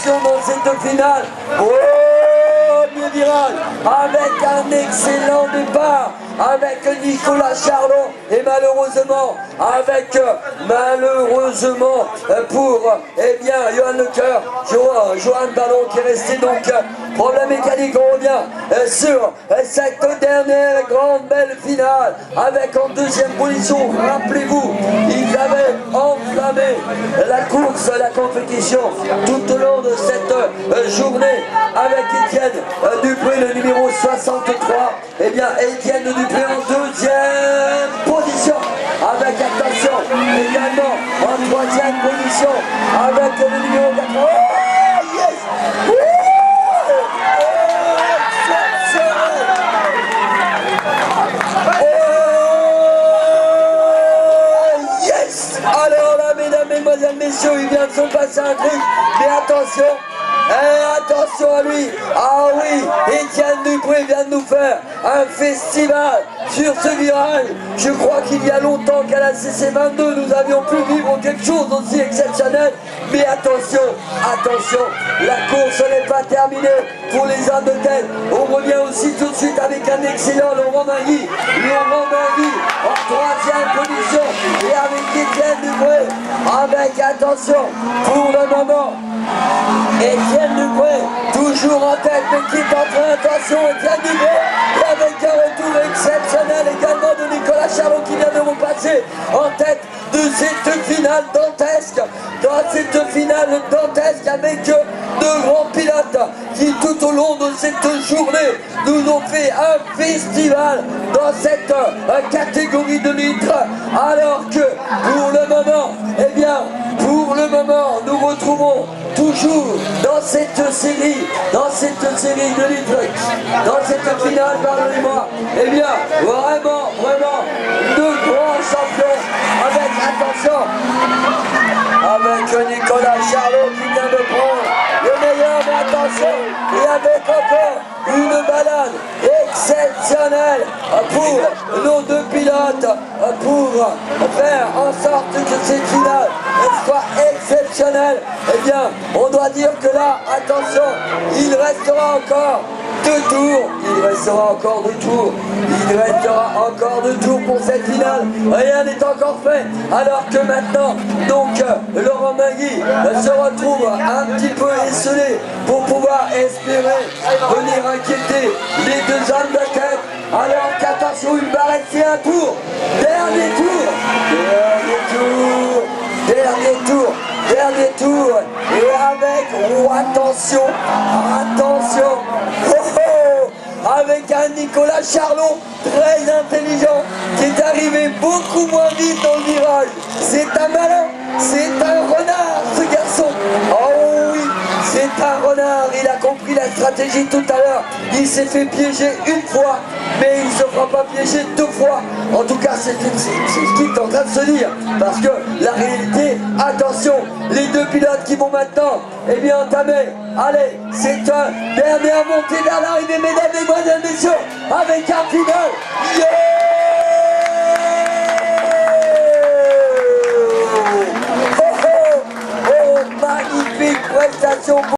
attention dans cette finale. Premier virage avec un excellent départ avec Nicolas Charlot et malheureusement pour Johan Lecœur, Johan Ballon qui est resté donc problème mécanique. On revient sur cette dernière grande belle finale avec en deuxième position, rappelez-vous, ils avaient enflammé la course, la compétition tout au long de cette journée avec Étienne Dupré, le numéro 63. Étienne Dupré en deuxième position avec, attention, également en troisième position avec le numéro 4. Oh yes! Alors là, mesdames, mesdemoiselles, messieurs, il vient de se passer un truc, mais attention, attention à lui. Ah oui, Étienne Dupré vient de nous faire un festival sur ce virage. Je crois qu'il y a longtemps qu'à la CC22, nous avions pu vivre quelque chose aussi exceptionnel. Mais attention, attention, la course n'est pas terminée pour les hommes de tête. On revient aussi tout de suite avec un excellent Laurent Mangui en troisième position et avec Étienne Dupré, avec, attention, pour le moment, Étienne Dupré, toujours en tête, mais qui est en train, attention, Étienne Dupré, et avec un retour exceptionnel également de Nicolas Charlot qui vient de repasser en tête de cette finale dantesque, avec deux grands pilotes qui tout au long de cette journée nous ont fait un festival dans cette catégorie de litres, alors que pour le moment, nous retrouvons toujours dans cette série de litres, dans cette finale, pardonnez-moi, vraiment, deux grands champions avec, attention, avec Nicolas Charlot qui vient de prendre le meilleur, mais attention, et avec encore une balade exceptionnelle pour nos deux pilotes, pour faire en sorte que cette finale soit exceptionnelle. On doit dire que là, attention, il restera encore deux tours, il restera encore deux tours pour cette finale. Rien n'est encore fait, alors que maintenant, donc, Laurent Mangui se retrouve un petit peu esselé pour pouvoir espérer venir inquiéter les deux hommes de tête. Alors qu'attention, il va rester un tour, dernier tour, et avec, attention, avec un Nicolas Charlot très intelligent qui est arrivé beaucoup moins vite dans le virage. C'est un malin, c'est un renard ce garçon. Oh oui, c'est un renard, il a compris la stratégie tout à l'heure. Il s'est fait piéger une fois, mais il ne se fera pas piéger deux fois. En tout cas, c'est ce qu'il est en train de se dire. Parce que la réalité, attention, les deux pilotes qui vont maintenant entamer. Allez, c'est une dernière montée vers l'arrivée, mesdames, mesdemoiselles, messieurs, avec un final. Magnifique prestation.